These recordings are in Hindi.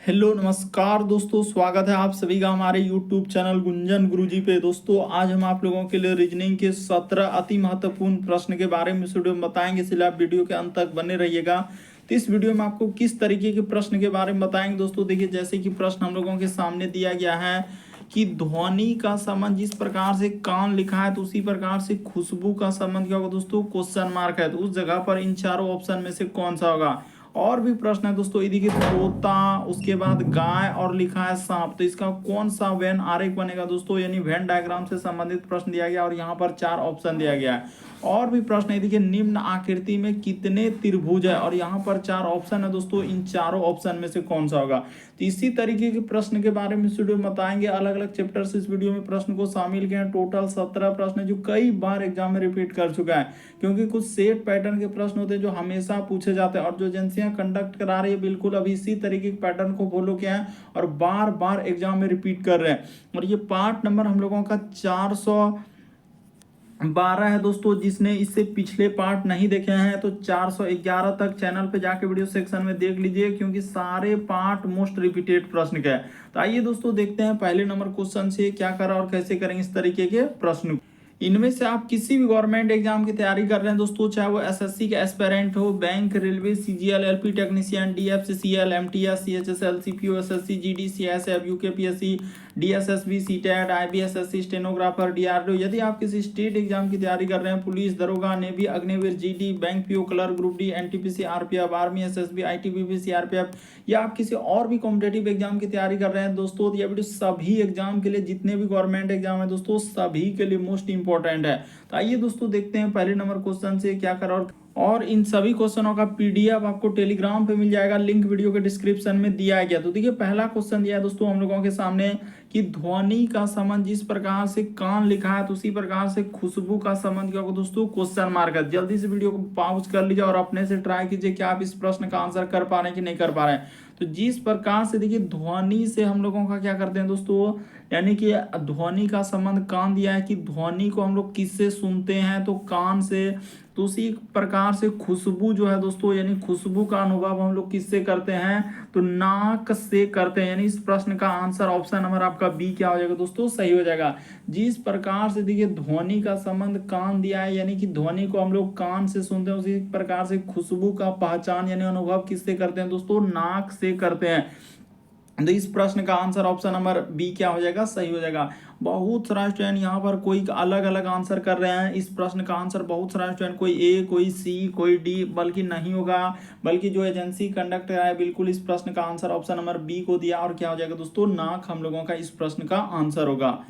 हेलो नमस्कार दोस्तों, स्वागत है आप सभी का हमारे यूट्यूब चैनल गुंजन गुरुजी पे। दोस्तों आज हम आप लोगों के लिए रीजनिंग के 17 अति महत्वपूर्ण प्रश्न के बारे में इस वीडियो में बताएंगे, इसलिए आप वीडियो के अंत तक बने रहिएगा। तो इस वीडियो में आपको किस तरीके के प्रश्न के बारे में बताएंगे दोस्तों। देखिए, जैसे कि प्रश्न हम लोगों के सामने दिया गया है कि ध्वनि का संबंध जिस प्रकार से कान लिखा है तो उसी प्रकार से खुशबू का संबंध क्या होगा दोस्तों, क्वेश्चन मार्क है। तो उस जगह पर इन चारों ऑप्शन में से कौन सा होगा। और भी प्रश्न है दोस्तों, ये देखिए तोता, उसके बाद गाय और लिखा है सांप। तो इसका कौन सा वेन आरेख बनेगा दोस्तों, यानी वेन डायग्राम से संबंधित प्रश्न दिया गया और यहाँ पर 4 ऑप्शन दिया गया है। और भी प्रश्न है, देखिए निम्न आकृति में कितने त्रिभुज है और यहाँ पर 4 ऑप्शन है दोस्तों, इन चारों ऑप्शन में से कौन सा होगा। तो इसी तरीके के प्रश्न के बारे में इस वीडियो में बताएंगे। अलग अलग चैप्टर से इस वीडियो में प्रश्न को शामिल किए हैं। टोटल 17 प्रश्न है जो कई बार एग्जाम में रिपीट कर चुका है, क्योंकि कुछ सेट पैटर्न के प्रश्न होते हैं जो हमेशा पूछे जाते हैं और जो एजेंसियां कंडक्ट करा रही है बिल्कुल अभी इसी तरीके के पैटर्न को फॉलो किया है और बार बार एग्जाम में रिपीट कर रहे हैं। और ये पार्ट नंबर हम लोगों का 412 है दोस्तों। जिसने इससे पिछले पार्ट नहीं देखे हैं तो 411 तक चैनल पे जाके वीडियो सेक्शन में देख लीजिए, क्योंकि सारे पार्ट मोस्ट रिपीटेड प्रश्न के हैं। तो आइए दोस्तों देखते हैं पहले नंबर क्वेश्चन से क्या करा और कैसे करेंगे इस तरीके के प्रश्न। इनमें से आप किसी भी गवर्नमेंट एग्जाम की तैयारी कर रहे हैं दोस्तों, चाहे वो एसएससी के एस्पिरेंट हो, bank, railway, CGL, LP technician, DFCCL, MTS, CHSL, CPO, SSC, GD, CSF, UKPSC, DSSB, CTET, IBSSC, stenographer, DRDO. यदि आप किसी स्टेट एग्जाम की तैयारी कर रहे हैं, पुलिस, दरोगा, navy, Agniveer, GD, bank PO, clerk, group D, NTPC, RPF, army, SSB, ITBP, CRPF, या आप किसी और भी कॉम्पिटेटिव एग्जाम की तैयारी कर रहे हैं दोस्तों, तो यह वीडियो सभी एग्जाम के लिए, जितने भी गवर्नमेंट एग्जाम है दोस्तों, सभी के लिए मोस्ट इंपॉर्टेंट है। तो आइए दोस्तों देखते हैं पहले नंबर क्वेश्चन से क्या करा। और इन सभी क्वेश्चनों का पीडीएफ आपको टेलीग्राम पे मिल जाएगा, लिंक वीडियो के डिस्क्रिप्शन में दिया गया। तो देखिए पहला क्वेश्चन दिया है दोस्तों हम लोगों के सामने कि ध्वनि का संबंध जिस प्रकार से कान लिखा है तो उसी प्रकार से खुशबू का संबंध क्या होगा दोस्तों, क्वेश्चन मार्क है। जल्दी से वीडियो को पॉज कर लीजिए और अपने से ट्राई कीजिए कि आप इस प्रश्न का आंसर कर पा रहे हैं कि नहीं कर पा रहे हैं। तो जिस प्रकार से देखिए ध्वनि से हम लोगों का क्या करते हैं दोस्तों, यानी कि ध्वनि का संबंध कान दिया है कि ध्वनि को हम लोग किससे सुनते हैं, तो कान से। तो उसी प्रकार से खुशबू जो है दोस्तों, यानी खुशबू का अनुभव हम लोग किससे करते हैं, तो नाक से करते हैं। यानी इस प्रश्न का आंसर ऑप्शन नंबर आपका बी क्या हो जाएगा दोस्तों, सही हो जाएगा। जिस प्रकार से देखिए ध्वनि का संबंध कान दिया है, यानी कि ध्वनि को हम लोग कान से सुनते हैं, उसी प्रकार से खुशबू का पहचान यानी अनुभव किससे करते हैं दोस्तों, नाक से करते हैं। तो इस प्रश्न का आंसर ऑप्शन नंबर बी क्या हो जाएगा, सही हो जाएगा। बहुत सारा स्टूडेंट यहाँ पर कोई अलग अलग आंसर कर रहे हैं। इस प्रश्न का आंसर बहुत सारा स्टूडेंट कोई ए, कोई सी, कोई डी, बल्कि नहीं होगा, बल्कि जो एजेंसी कंडक्ट कराया है बिल्कुल इस प्रश्न का आंसर ऑप्शन नंबर बी को दिया। और क्या हो जाएगा दोस्तों, नाक हम लोगों का इस प्रश्न का आंसर होगा।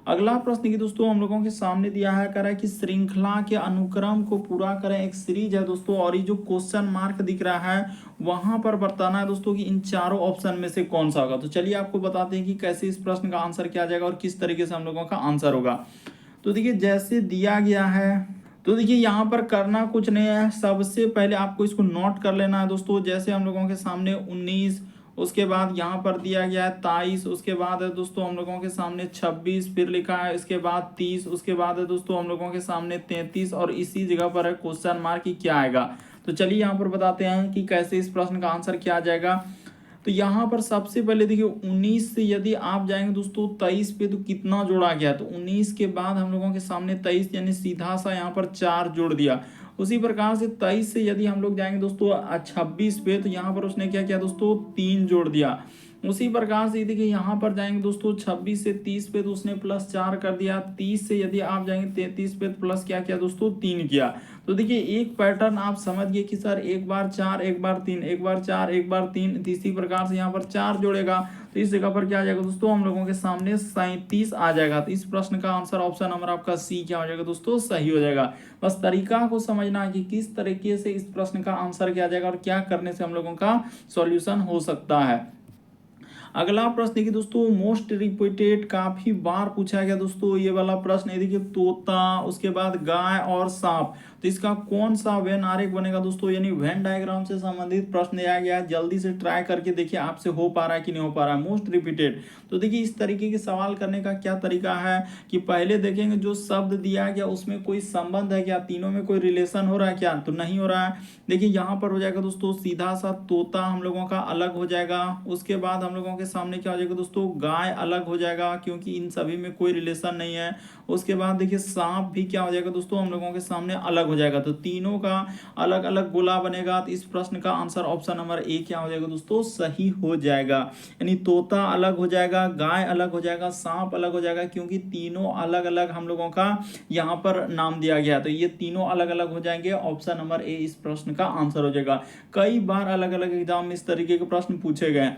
अगला प्रश्न की दोस्तों हम लोगों के सामने दिया है, कह रहा है कि श्रृंखला के अनुक्रम को पूरा करें। एक सीरीज है दोस्तों और ये जो क्वेश्चन मार्क दिख रहा है वहां पर बताना है दोस्तों कि इन चारों ऑप्शन में से कौन सा होगा। तो चलिए आपको बताते हैं कि कैसे इस प्रश्न का आंसर किया जाएगा और किस तरीके से हम लोगों का आंसर होगा। तो देखिए जैसे दिया गया है, तो देखिए यहाँ पर करना कुछ नहीं है, सबसे पहले आपको इसको नोट कर लेना है दोस्तों। जैसे हम लोगों के सामने 19, उसके बाद यहाँ पर दिया गया है 23, उसके बाद है दोस्तों हम लोगों के सामने 26, फिर लिखा है इसके बाद 30, उसके बाद है दोस्तों हम लोगों के सामने 33 और इसी जगह पर है क्वेश्चन मार्क की क्या आएगा। तो चलिए यहाँ पर बताते हैं कि कैसे इस प्रश्न का आंसर क्या आ जाएगा। तो यहाँ पर सबसे पहले देखिए 19 से यदि आप जाएंगे दोस्तों 23 पे तो कितना जोड़ा गया, तो 19 के बाद हम लोगों के सामने 23 यानी सीधा सा यहाँ पर 4 जोड़ दिया। उसी प्रकार से 23 से यदि हम लोग जाएंगे दोस्तों 26 पे तो यहाँ पर उसने क्या किया दोस्तों, 3 जोड़ दिया। उसी प्रकार से देखिए यहाँ पर जाएंगे दोस्तों 26 से 30 पे तो उसने +4 कर दिया। 30 से यदि आप जाएंगे 33 पे तो प्लस क्या किया दोस्तों, 3 किया। तो देखिए एक पैटर्न आप समझ गए कि सर एक बार 4, एक बार 3, एक बार 4, एक बार 3, इसी प्रकार से यहाँ पर 4 जोड़ेगा तो इस जगह पर क्या आ जाएगा दोस्तों, हम लोगों के सामने 37 आ जाएगा। तो इस प्रश्न का आंसर ऑप्शन नंबर आपका सी क्या हो जाएगा दोस्तों, सही हो जाएगा। बस तरीका को समझना कि किस तरीके से इस प्रश्न का आंसर किया जाएगा और क्या करने से हम लोगों का सॉल्यूशन हो सकता है। अगला प्रश्न देखिए दोस्तों, मोस्ट रिपीटेड, काफी बार पूछा गया दोस्तों ये वाला प्रश्न है। देखिए तोता, उसके बाद गाय और सांप, तो इसका कौन सा वेन आरेख बनेगा दोस्तों, यानी वेन डायग्राम से संबंधित प्रश्न दिया गया है। जल्दी से ट्राई करके देखिए आपसे हो पा रहा है कि नहीं हो पा रहा है। मोस्ट रिपीटेड, तो देखिए इस तरीके के सवाल करने का क्या तरीका है कि पहले देखेंगे जो शब्द दिया गया उसमें कोई संबंध है क्या, तीनों में कोई रिलेशन हो रहा है क्या, तो नहीं हो रहा है। देखिए यहाँ पर हो जाएगा दोस्तों सीधा सा तोता हम लोगों का अलग हो जाएगा। उसके बाद हम लोगों के सामने क्या हो जाएगा दोस्तों, गाय अलग हो जाएगा क्योंकि इन सभी में कोई रिलेशन नहीं है। उसके बाद देखिए सांप भी क्या हो जाएगा दोस्तों, हम लोगों के सामने अलग हो जाएगा। तो तीनों का अलग अलग गोला बनेगा। तो इस प्रश्न का आंसर ऑप्शन नंबर ए क्या हो जाएगा दोस्तों, सही हो जाएगा। यानी तोता अलग हो जाएगा, गाय अलग हो जाएगा, सांप अलग हो जाएगा, क्योंकि तीनों अलग अलग हम लोगों का यहाँ पर नाम दिया गया। तो ये तीनों अलग अलग हो जाएंगे। ऑप्शन नंबर ए इस प्रश्न का आंसर हो जाएगा। कई बार अलग अलग एग्जाम में इस तरीके के प्रश्न पूछे गए।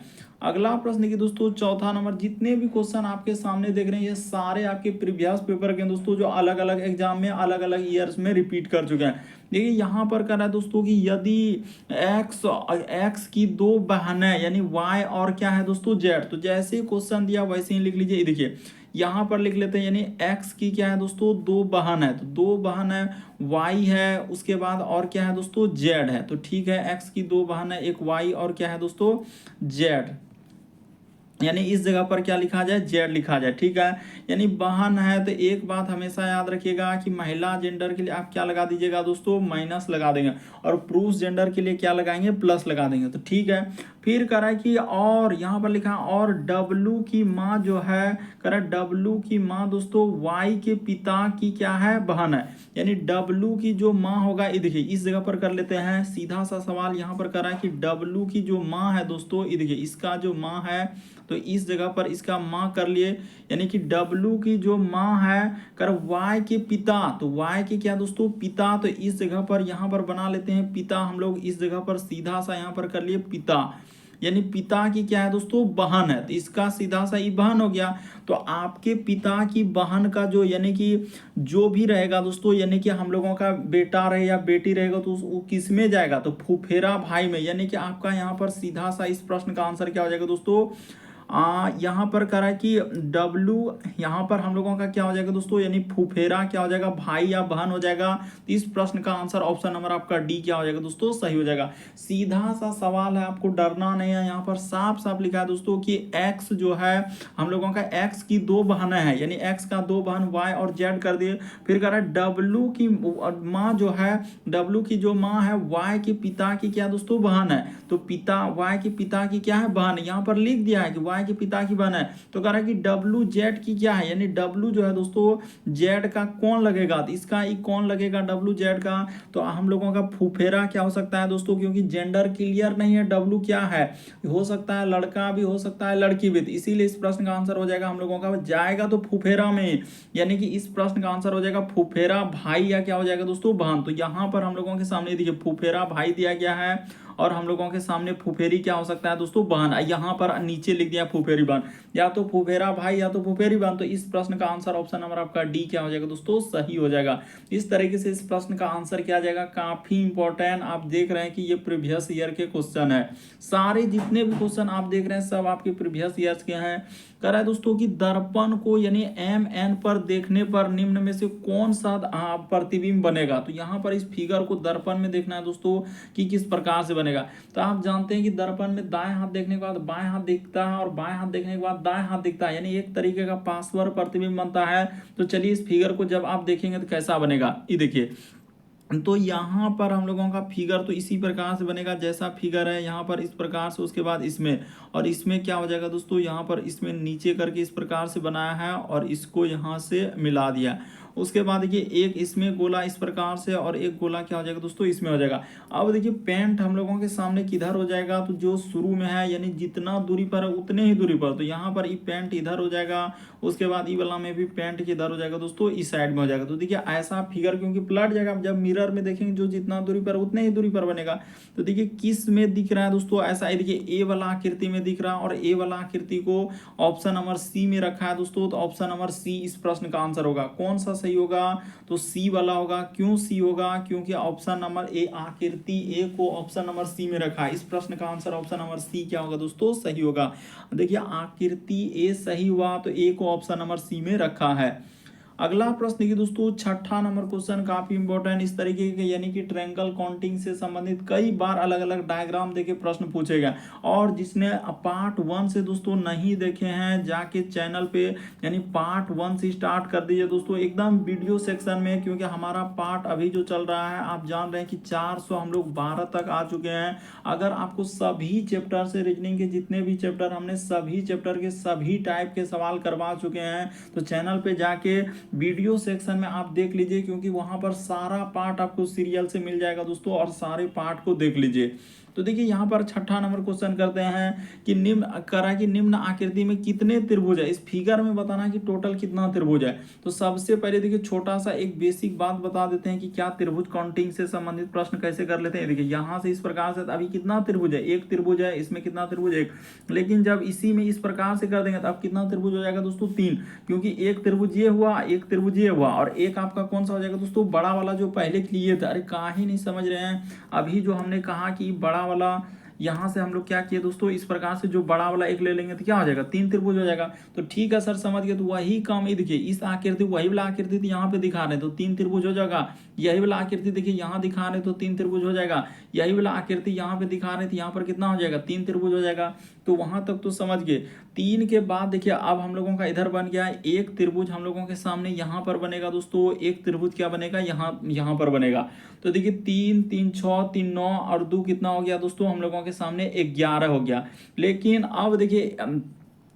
अगला प्रश्न देखिए दोस्तों, चौथा नंबर, जितने भी क्वेश्चन आपके सामने देख रहे हैं ये सारे आपके प्रीवियस पेपर के दोस्तों, जो अलग अलग एग्जाम में अलग अलग ईयर्स में रिपीट कर चुके हैं। देखिए यहाँ पर कह रहा है दोस्तों कि यदि एक्स की दो बहनें यानी वाई और क्या है दोस्तों जेड, तो जैसे क्वेश्चन दिया वैसे ही लिख लीजिए। देखिए यहाँ पर लिख लेते हैं, यानी एक्स की क्या है दोस्तों, दो बहन है, तो दो बहन है, वाई है, उसके बाद और क्या है दोस्तों, जेड है। तो ठीक है, एक्स की दो बहन है, एक वाई और क्या है दोस्तों, जेड, यानी इस जगह पर क्या लिखा जाए, जेड लिखा जाए। ठीक है, यानी बहन है तो एक बात हमेशा याद रखिएगा कि महिला जेंडर के लिए आप क्या लगा दीजिएगा दोस्तों, माइनस लगा देंगे, और पुरुष जेंडर के लिए क्या लगाएंगे, प्लस लगा देंगे। तो ठीक है, फिर कह रहा है कि और यहाँ पर लिखा और डब्लू की माँ जो है, कह रहा है डब्लू की माँ दोस्तों वाई के पिता की क्या है, बहन है। यानी डब्लू की जो माँ होगा, ये देखिए इस जगह पर कर लेते हैं सीधा सा सवाल। यहाँ पर कर रहा है कि डब्लू की जो माँ है दोस्तों, ये देखिए इसका जो माँ है, तो इस जगह पर इसका माँ कर लिए, यानी कि डब्लू की जो माँ है कर वाई के पिता, तो वाई के क्या दोस्तों, पिता, तो इस जगह पर यहाँ पर बना लेते हैं पिता हम लोग, इस जगह पर सीधा सा यहाँ पर कर लिए पिता, यानी पिता की क्या है दोस्तों, बहन है, तो इसका सीधा सा ही बहन हो गया। तो आपके पिता की बहन का जो यानी कि जो भी रहेगा दोस्तों, यानी कि हम लोगों का बेटा रहे या बेटी रहेगा तो वो किस में जाएगा, तो फुफेरा भाई में। यानी कि आपका यहाँ पर सीधा सा इस प्रश्न का आंसर क्या हो जाएगा दोस्तों, यहाँ पर करा कि W, यहाँ पर हम लोगों का क्या हो जाएगा दोस्तों, यानी फुफेरा क्या हो जाएगा, भाई या बहन हो जाएगा। तो इस प्रश्न का आंसर ऑप्शन नंबर आपका डी क्या हो जाएगा दोस्तों, सही हो जाएगा। सीधा सा सवाल है, आपको डरना नहीं है। यहाँ पर साफ साफ लिखा है दोस्तों कि x जो है हम लोगों का, x की दो बहनें हैं, यानी x का दो बहन y और z कर दिए। फिर कह रहा है W की माँ जो है, W की जो माँ है y के पिता की क्या दोस्तों, बहन है। तो पिता, y के पिता की क्या है, बहन। यहाँ पर लिख दिया है कि y के पिता की बहन है। तो कह रहा है कि W Z की क्या है, यानी W जो है दोस्तों Z का कौन लगेगा, तो इसका ही कौन लगेगा W Z का, तो हम लोगों का फुफेरा क्या हो सकता है दोस्तों, क्योंकि जेंडर क्लियर नहीं है W क्या है, हो सकता है लड़का भी, हो सकता है लड़की भी, तो इसीलिए इस प्रश्न का आंसर हो जाएगा हम लोगों का जाएगा तो फुफेरा में, यानी कि इस प्रश्न का आंसर हो जाएगा फुफेरा भाई या क्या हो जाएगा दोस्तों, बहन। तो यहाँ पर हम लोगों के सामने देखिए फुफेरा भाई दिया गया है और हम लोगों के सामने फुफेरी क्या हो सकता है दोस्तों, बहन। यहाँ पर नीचे लिख दिया फुफेरी बहन, या तो फुफेरा भाई या तो फुफेरी बहन। तो इस प्रश्न का आंसर ऑप्शन नंबर आपका डी क्या हो जाएगा दोस्तों, सही हो जाएगा। इस तरीके से इस प्रश्न का आंसर क्या आ जाएगा, काफी इंपॉर्टेंट। आप देख रहे हैं कि ये प्रीवियस ईयर के क्वेश्चन है, सारे जितने भी क्वेश्चन आप देख रहे हैं सब आपके प्रीवियस ईयर्स के हैं। कह रहा है दोस्तों कि दर्पण को यानी MN पर देखने पर निम्न में से कौन सा प्रतिबिंब बनेगा। तो यहाँ पर इस फिगर को दर्पण में देखना है दोस्तों कि किस प्रकार से बनेगा। तो आप जानते हैं कि दर्पण में दाएं हाथ देखने के बाद बाएं हाथ दिखता है और बाएं हाथ देखने के बाद दाएं हाथ दिखता है, यानी एक तरीके का पार्श्व प्रतिबिंब बनता है। तो चलिए इस फिगर को जब आप देखेंगे तो कैसा बनेगा, ये देखिए। तो यहाँ पर हम लोगों का फिगर तो इसी प्रकार से बनेगा जैसा फिगर है यहाँ पर, इस प्रकार से, उसके बाद इसमें, और इसमें क्या हो जाएगा दोस्तों, यहाँ पर इसमें नीचे करके इस प्रकार से बनाया है और इसको यहाँ से मिला दिया। उसके बाद देखिए एक इसमें गोला इस प्रकार से और एक गोला क्या हो जाएगा दोस्तों, इसमें हो जाएगा। अब देखिए पेंट हम लोगों के सामने किधर हो जाएगा, तो जो शुरू में है यानी जितना दूरी पर है उतने ही दूरी पर, तो यहाँ पर ये पेंट इधर हो जाएगा। उसके बाद ई वाला में भी पेंट किधर हो जाएगा दोस्तों, इस साइड में हो जाएगा। तो देखिए ऐसा फिगर क्योंकि पलट जाएगा, जब मिरर में देखेंगे जो जितना दूरी पर उतने ही दूरी पर बनेगा। तो देखिए किस में दिख रहा है दोस्तों, ऐसा है देखिए ए वाला आकृति में दिख रहा है, और ए वाला आकृति को ऑप्शन नंबर सी में रखा है दोस्तों। तो ऑप्शन नंबर सी इस प्रश्न का आंसर होगा। कौन सा सही होगा? तो सी वाला होगा। क्यों सी होगा? क्योंकि ऑप्शन नंबर ए, आकृति ए को ऑप्शन नंबर सी में रखा है। इस प्रश्न का आंसर ऑप्शन नंबर सी क्या होगा दोस्तों? सही होगा। देखिए आकृति ए सही हुआ तो ए को ऑप्शन नंबर सी में रखा है। अगला प्रश्न देखिए दोस्तों, छठा नंबर क्वेश्चन काफी इंपॉर्टेंट। इस तरीके के यानी कि ट्रायंगल काउंटिंग से संबंधित कई बार अलग अलग डायग्राम देके प्रश्न पूछे गए, और जिसने पार्ट 1 से दोस्तों नहीं देखे हैं जाके चैनल पे यानी पार्ट 1 से स्टार्ट कर दीजिए दोस्तों एकदम वीडियो सेक्शन में, क्योंकि हमारा पार्ट अभी जो चल रहा है आप जान रहे हैं कि 400 हम लोग 12 तक आ चुके हैं। अगर आपको सभी चैप्टर से रीजनिंग के जितने भी चैप्टर हमने सभी चैप्टर के सभी टाइप के सवाल करवा चुके हैं, तो चैनल पे जाके वीडियो सेक्शन में आप देख लीजिए, क्योंकि वहां पर सारा पार्ट आपको सीरियल से मिल जाएगा दोस्तों, और सारे पार्ट को देख लीजिए। तो देखिए यहाँ पर छठा नंबर क्वेश्चन करते हैं कि निम्न आकृति में कितने त्रिभुज है। इस फिगर में बताना कि टोटल कितना त्रिभुज है। तो सबसे पहले देखिए छोटा सा एक बेसिक बात बता देते हैं कि क्या त्रिभुज काउंटिंग से संबंधित प्रश्न कैसे कर लेते हैं। देखिए यहाँ से इस प्रकार से अभी कितना त्रिभुज है, एक त्रिभुज है, इसमें कितना त्रिभुज, एक। लेकिन जब इसी में इस प्रकार से कर देंगे तो अब कितना त्रिभुज हो जाएगा दोस्तों? 3, क्योंकि एक त्रिभुज ये हुआ, एक त्रिभुज ये हुआ, और एक आपका कौन सा हो जाएगा दोस्तों? बड़ा वाला जो पहले किए थे। अरे काहे नहीं समझ रहे हैं? अभी जो हमने कहा कि बड़ा वाला, यहाँ से हम लोग क्या किए दोस्तों, इस प्रकार से जो बड़ा वाला एक ले लेंगे तो क्या हो जाएगा? 3 त्रिभुज हो जाएगा। तो ठीक है सर समझ गए। तो वही काम ये देखिए, इस आकृति वही वाला आकृति थी यहाँ पे दिखा रहे हैं तो 3 त्रिभुज हो जाएगा। यही वाला आकृति देखिए यहाँ दिखा रहे तो 3 त्रिभुज हो जाएगा। यही वाला आकृति यहाँ पे दिखा रहे थे, यहाँ पर कितना हो जाएगा? 3 त्रिभुज हो जाएगा। तो वहां तक तो समझ गए। 3 के बाद देखिए अब हम लोगों का इधर बन गया एक त्रिभुज हम लोगों के सामने यहाँ पर बनेगा दोस्तों। एक त्रिभुज क्या बनेगा? यहाँ पर बनेगा। तो देखिए 3 3 6 3 9 और 2 कितना हो गया दोस्तों? हम लोगों के सामने 11 हो गया। लेकिन अब देखिए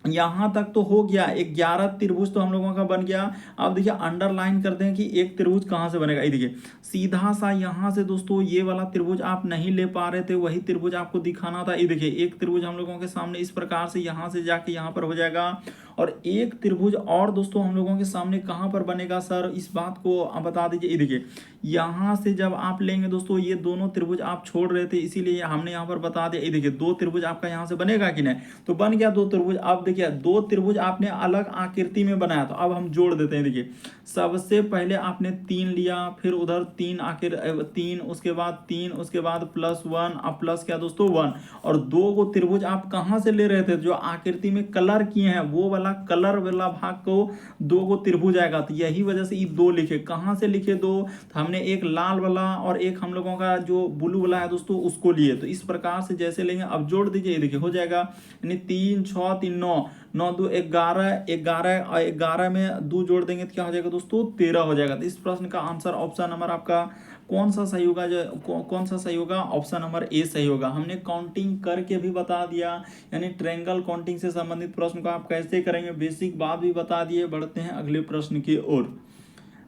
यहाँ तक तो हो गया, 11 त्रिभुज तो हम लोगों का बन गया। अब देखिए अंडरलाइन करते हैं कि एक त्रिभुज कहाँ से बनेगा। ये देखिए सीधा सा यहाँ से दोस्तों ये वाला त्रिभुज आप नहीं ले पा रहे थे, वही त्रिभुज आपको दिखाना था। ये देखिए एक त्रिभुज हम लोगों के सामने इस प्रकार से यहाँ से जाके यहाँ पर हो जाएगा, और एक त्रिभुज और दोस्तों हम लोगों के सामने कहाँ पर बनेगा सर? इस बात को आप बता दीजिए। ये देखिए यहाँ से जब आप लेंगे दोस्तों, ये दोनों त्रिभुज आप छोड़ रहे थे इसीलिए हमने यहाँ पर बता दिया। ये देखिए 2 त्रिभुज आपका यहाँ से बनेगा कि नहीं? तो बन गया 2 त्रिभुज। अब देखिए 2 त्रिभुज आपने अलग आकृति में बनाया, तो अब हम जोड़ देते हैं। देखिए सबसे पहले आपने 3 लिया, फिर उधर 3 उसके बाद 3 उसके बाद +1, अब प्लस क्या दोस्तों 1, और 2 को त्रिभुज आप कहाँ से ले रहे थे? जो आकृति में कलर किए हैं वो वाला कलर वाला भाग को 2 को त्रिभुज आएगा। तो यही वजह से ये 2 लिखे। कहाँ से लिखे 2? तो हमने एक लाल वाला और एक हम लोगों का जो ब्लू वाला है दोस्तों उसको लिए। तो इस प्रकार से जैसे लेंगे अब जोड़ दीजिए। देखिए हो जाएगा यानी 3 6 3 9 9 2 11 11 और 11 में 2 जोड़ देंगे तो क्या हो जाएगा दोस्तों? 13 हो जाएगा। तो इस प्रश्न का आंसर ऑप्शन नंबर आपका कौन सा सही होगा? कौन सा सही होगा? ऑप्शन नंबर ए सही होगा। हमने काउंटिंग करके भी बता दिया, यानी ट्रायंगल काउंटिंग से संबंधित प्रश्न को आप कैसे करेंगे बेसिक बात भी बता दिए। बढ़ते हैं अगले प्रश्न की ओर।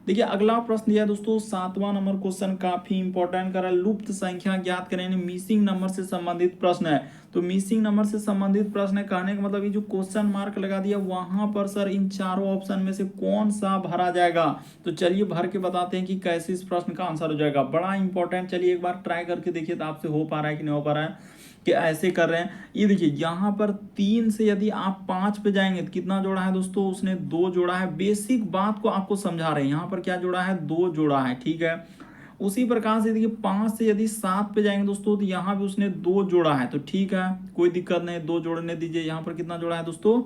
देखिए अगला प्रश्न दिया दोस्तों 7वां नंबर क्वेश्चन काफी इंपॉर्टेंट कर रहा है। लुप्त संख्या ज्ञात करें, मिसिंग नंबर से संबंधित प्रश्न है। तो मिसिंग नंबर से संबंधित प्रश्न है, कहने का मतलब ये जो क्वेश्चन मार्क लगा दिया वहां पर सर इन चारों ऑप्शन में से कौन सा भरा जाएगा। तो चलिए भर के बताते हैं कि कैसे इस प्रश्न का आंसर हो जाएगा। बड़ा इंपॉर्टेंट, चलिए एक बार ट्राई करके देखिए तो आपसे हो पा रहा है कि नहीं हो पा रहा है कि ऐसे कर रहे हैं। ये देखिए यहाँ पर 3 से यदि आप 5 पे जाएंगे तो कितना जोड़ा है दोस्तों? उसने 2 जोड़ा है। बेसिक बात को आपको समझा रहे हैं। यहाँ पर क्या जोड़ा है? 2 जोड़ा है, ठीक है। उसी प्रकार से देखिए 5 से यदि 7 पे जाएंगे दोस्तों तो यहाँ भी उसने 2 जोड़ा है। तो ठीक है कोई दिक्कत नहीं, 2 जोड़ने दीजिए। यहाँ पर कितना जोड़ा है दोस्तों?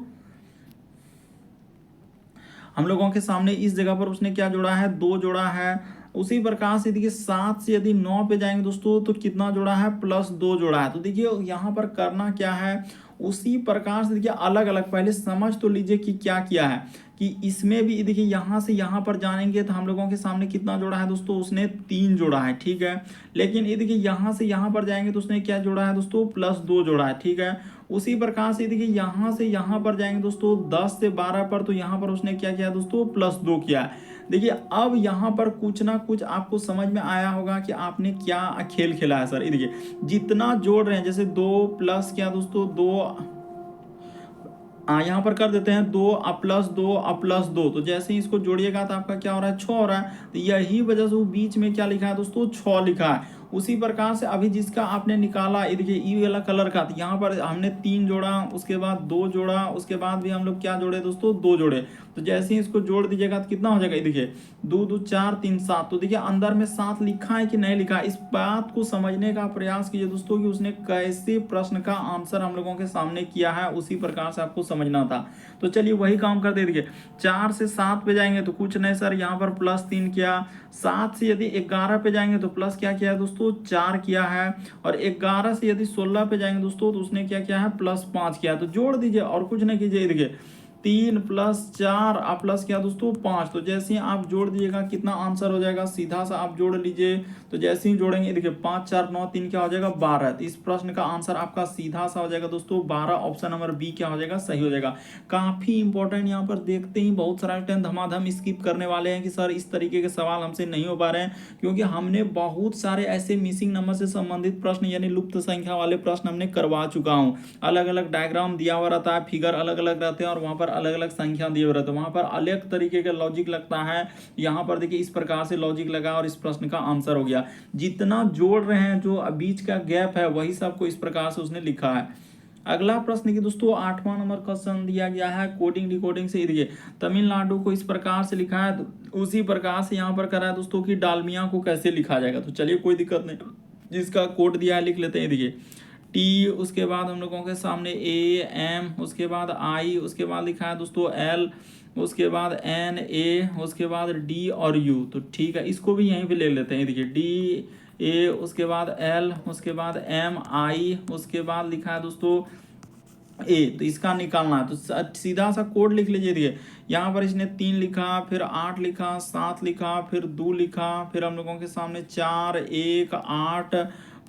हम लोगों के सामने इस जगह पर उसने क्या जोड़ा है? 2 जोड़ा है। उसी प्रकार से देखिए 7 से यदि 9 पे जाएंगे दोस्तों तो कितना जोड़ा है? +2 जोड़ा है। तो देखिए यहाँ पर करना क्या है, उसी प्रकार से देखिए अलग अलग पहले समझ तो लीजिए कि क्या किया है। कि इसमें भी देखिए यहाँ से यहाँ पर जानेंगे तो हम लोगों के सामने कितना जोड़ा है दोस्तों? उसने 3 जोड़ा है, ठीक है। लेकिन ये देखिए यहाँ से यहाँ पर जाएंगे तो उसने क्या जोड़ा है दोस्तों? +2 जोड़ा है, ठीक है। उसी प्रकार से देखिए यहाँ से यहाँ पर जाएंगे दोस्तों 10 से 12 पर, तो यहाँ पर उसने क्या किया दोस्तों? +2 किया है। देखिए अब यहाँ पर कुछ ना कुछ आपको समझ में आया होगा कि आपने क्या खेल खेला है सर। ये देखिए जितना जोड़ रहे हैं, जैसे 2 प्लस क्या दोस्तों 2, यहाँ पर कर देते हैं 2 +2 तो जैसे ही इसको जोड़िएगा तो आपका क्या हो रहा है? 6 हो रहा है। तो यही वजह से वो बीच में क्या लिखा है दोस्तों? 6 लिखा है। उसी प्रकार से अभी जिसका आपने निकाला, ये देखिए ई वाला कलर का, तो यहाँ पर हमने 3 जोड़ा, उसके बाद 2 जोड़ा, उसके बाद भी हम लोग क्या जोड़े दोस्तों, 2 जोड़े। तो जैसे ही इसको जोड़ दीजिएगा तो कितना हो जाएगा, ये देखिए 2 2 4 3 7। तो देखिए अंदर में 7 लिखा है कि नहीं लिखा, इस बात को समझने का प्रयास कीजिए दोस्तों कि उसने कैसे प्रश्न का आंसर हम लोगों के सामने किया है, उसी प्रकार से आपको समझना था। तो चलिए वही काम करते हैं। देखिए 4 से 7 पे जाएंगे तो कुछ नहीं सर, यहाँ पर +3 किया। 7 से यदि 11 पे जाएंगे तो प्लस क्या किया है दोस्तों, 4 किया है। और 11 से यदि 16 पे जाएंगे दोस्तों तो उसने क्या किया है, +5 किया है। तो जोड़ दीजिए और कुछ नहीं कीजिए। देखिए 3 + 4 प्लस क्या दोस्तों 5। तो जैसे ही आप जोड़ दीजिएगा कितना आंसर हो जाएगा, सीधा सा आप जोड़ लीजिए। तो जैसे ही जोड़ेंगे देखिए 5 4 9 3 क्या हो जाएगा, 12। तो इस प्रश्न का आंसर आपका सीधा सा हो जाएगा दोस्तों 12। ऑप्शन नंबर बी क्या हो जाएगा, सही हो जाएगा। काफी इंपॉर्टेंट, यहाँ पर देखते ही बहुत सारा टाइम धमाधम स्किप करने वाले हैं कि सर इस तरीके के सवाल हमसे नहीं हो पा रहे हैं, क्योंकि हमने बहुत सारे ऐसे मिसिंग नंबर से संबंधित प्रश्न यानी लुप्त संख्या वाले प्रश्न हमने करवा चुका हूँ। अलग अलग डायग्राम दिया हुआ रहता है, फिगर अलग अलग रहते हैं और वहां पर अलग अलग संख्या दिए हुए रहते हैं, वहां पर अलग तरीके का लॉजिक लगता है। यहाँ पर देखिए इस प्रकार से लॉजिक लगा और इस प्रश्न का आंसर हो गया। जितना जोड़ रहे हैं, जो बीच का गैप है, वही सबको इस प्रकार से उसने लिखा है। अगला प्रश्न की दोस्तों 8वां नंबर क्वेश्चन दिया गया है कोडिंग डिकोडिंग से। देखिए तमिलनाडु को इस प्रकार से लिखा है, तो उसी प्रकार से यहाँ पर करा है दोस्तों कि डालमिया को कैसे लिखा जाएगा। तो चलिए कोई दिक्कत नहीं, जिसका कोड दिया है लिख लेते हैं। देखिए टी, उसके बाद हम लोगों के सामने ए एम, उसके बाद आई, उसके बाद लिखा है दोस्तों एल, उसके बाद एन ए, उसके बाद डी और यू। तो ठीक है, इसको भी यहीं पे ले लेते हैं। देखिए डी ए, उसके बाद एल, उसके बाद एम आई, उसके बाद लिखा है दोस्तों ए। तो इसका निकालना है, तो सीधा सा कोड लिख लीजिए। देखिए यहाँ पर इसने 3 लिखा, फिर 8 लिखा, 7 लिखा, फिर 2 लिखा, फिर हम लोगों के सामने 4 1 8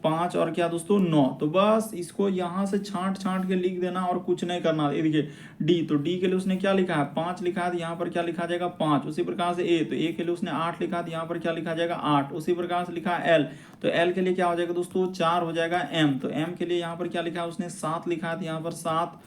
5 और क्या दोस्तों 9। तो बस इसको यहाँ से छांट छांट के लिख देना और कुछ नहीं करना। ये देखिए डी, तो डी के लिए उसने क्या लिखा है, 5 लिखा है, तो यहाँ पर क्या लिखा जाएगा 5। उसी प्रकार से ए, तो ए के लिए उसने 8 लिखा, तो यहाँ पर क्या लिखा जाएगा 8। उसी प्रकार से लिखा है एल, तो एल के लिए क्या हो जाएगा दोस्तों 4 हो जाएगा। एम, तो एम के लिए यहाँ पर क्या लिखा है उसने 7 लिखा है, तो यहाँ पर 7।